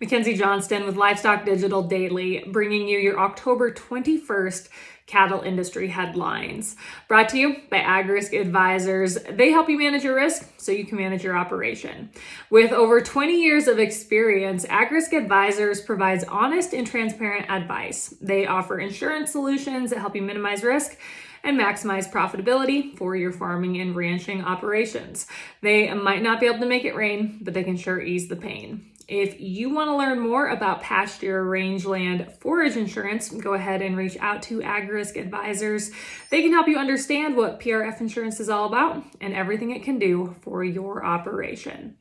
Mackenzie Johnston with Livestock Digital Daily, bringing you your October 21st cattle industry headlines. Brought to you by AgRisk Advisors. They help you manage your risk so you can manage your operation. With over 20 years of experience, AgRisk Advisors provides honest and transparent advice. They offer insurance solutions that help you minimize risk and maximize profitability for your farming and ranching operations. They might not be able to make it rain, but they can sure ease the pain. If you want to learn more about pasture, rangeland, forage insurance, go ahead and reach out to AgRisk Advisors. They can help you understand what PRF insurance is all about and everything it can do for your operation.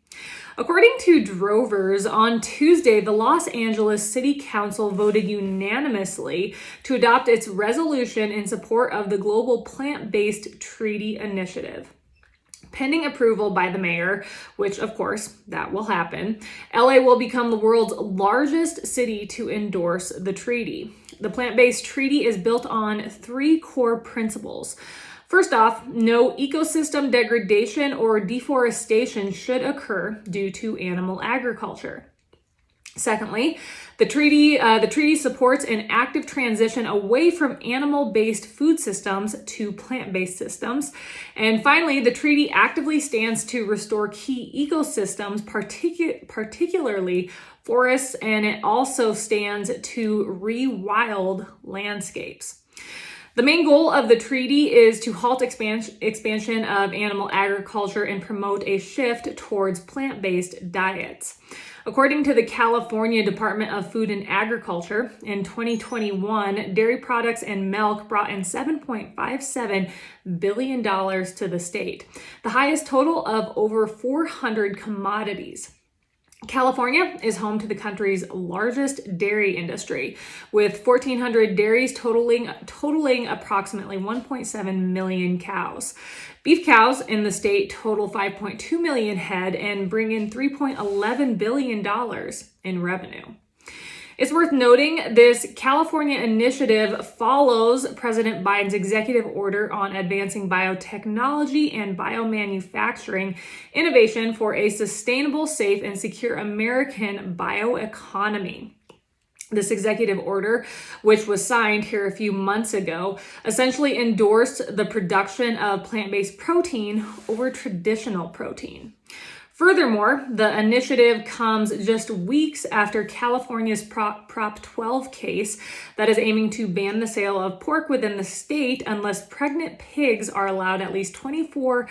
According to drovers, on Tuesday, the Los Angeles City Council voted unanimously to adopt its resolution in support of the Global Plant-Based Treaty Initiative. Pending approval by the mayor, which of course that will happen, LA will become the world's largest city to endorse the treaty. The plant-based treaty is built on three core principles. First off, no ecosystem degradation or deforestation should occur due to animal agriculture. Secondly, the treaty supports an active transition away from animal-based food systems to plant-based systems. And finally, the treaty actively stands to restore key ecosystems, particularly forests, and it also stands to rewild landscapes. The main goal of the treaty is to halt expansion of animal agriculture and promote a shift towards plant-based diets. According to the California Department of Food and Agriculture, in 2021, dairy products and milk brought in $7.57 billion to the state, the highest total of over 400 commodities. California is home to the country's largest dairy industry, with 1,400 dairies totaling approximately 1.7 million cows. Beef cows in the state total 5.2 million head and bring in $3.11 billion in revenue. It's worth noting this California initiative follows President Biden's executive order on advancing biotechnology and biomanufacturing innovation for a sustainable, safe, and secure American bioeconomy. This executive order, which was signed here a few months ago, essentially endorsed the production of plant-based protein over traditional protein. Furthermore, the initiative comes just weeks after California's Prop 12 case that is aiming to ban the sale of pork within the state unless pregnant pigs are allowed at least 24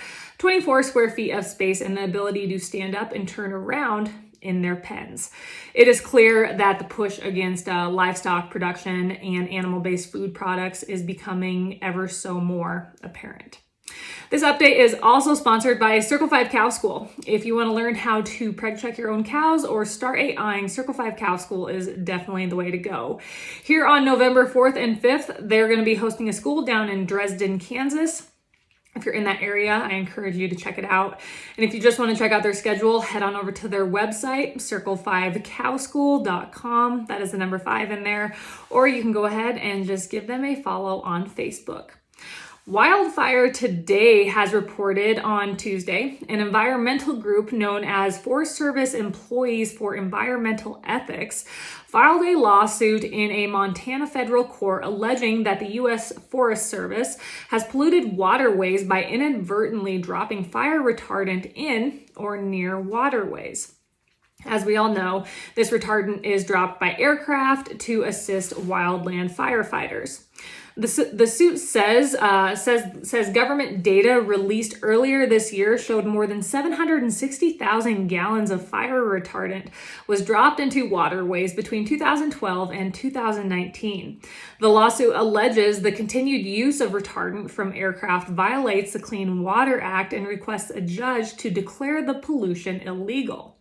square feet of space and the ability to stand up and turn around in their pens. It is clear that the push against livestock production and animal-based food products is becoming ever so more apparent. This update is also sponsored by Circle 5 Cow School. If you want to learn how to preg check your own cows or start AIing, Circle 5 Cow School is definitely the way to go. Here on November 4th and 5th, they're going to be hosting a school down in Dresden, Kansas. If you're in that area, I encourage you to check it out. And if you just want to check out their schedule, head on over to their website, circle5cowschool.com. That is the number 5 in there. Or you can go ahead and just give them a follow on Facebook. Wildfire Today has reported on Tuesday an environmental group known as Forest Service Employees for Environmental Ethics filed a lawsuit in a Montana federal court alleging that the U.S. Forest Service has polluted waterways by inadvertently dropping fire retardant in or near waterways. As we all know, this retardant is dropped by aircraft to assist wildland firefighters. The suit says government data released earlier this year showed more than 760,000 gallons of fire retardant was dropped into waterways between 2012 and 2019. The lawsuit alleges the continued use of retardant from aircraft violates the Clean Water Act and requests a judge to declare the pollution illegal.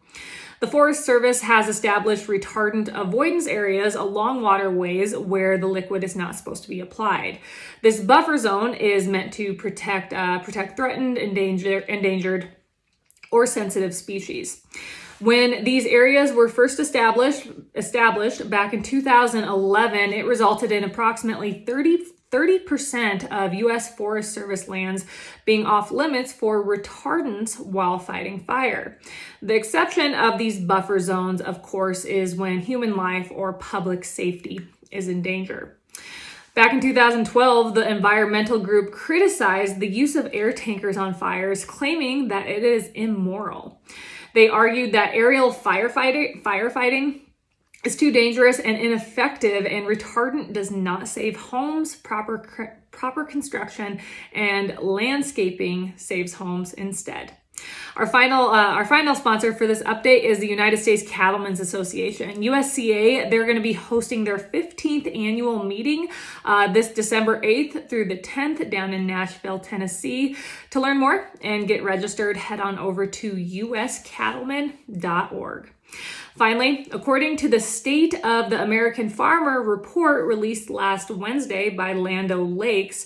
The Forest Service has established retardant avoidance areas along waterways where the liquid is not supposed to be applied. This buffer zone is meant to protect threatened, endangered, or sensitive species. When these areas were first established back in 2011, it resulted in approximately 30% of U.S. Forest Service lands being off limits for retardants while fighting fire. The exception of these buffer zones, of course, is when human life or public safety is in danger. Back in 2012, the environmental group criticized the use of air tankers on fires, claiming that it is immoral. They argued that aerial firefighting is too dangerous and ineffective, and retardant does not save homes. Proper construction and landscaping saves homes instead. Our final sponsor for this update is the United States Cattlemen's Association, USCA. They're going to be hosting their 15th annual meeting this December 8th through the 10th down in Nashville, Tennessee. To learn more and get registered, head on over to uscattlemen.org. Finally, according to the State of the American Farmer report released last Wednesday by Land O'Lakes,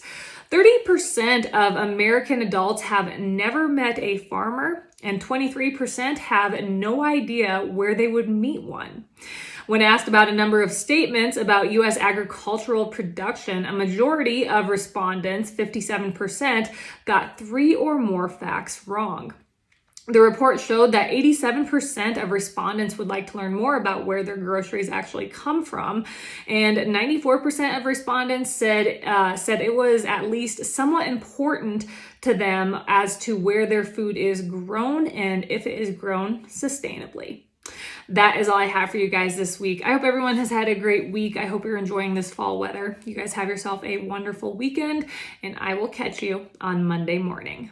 30% of American adults have never met a farmer, and 23% have no idea where they would meet one. When asked about a number of statements about U.S. agricultural production, a majority of respondents, 57%, got 3 or more facts wrong. The report showed that 87% of respondents would like to learn more about where their groceries actually come from, and 94% of respondents said it was at least somewhat important to them as to where their food is grown and if it is grown sustainably. That is all I have for you guys this week. I hope everyone has had a great week. I hope you're enjoying this fall weather. You guys have yourself a wonderful weekend, and I will catch you on Monday morning.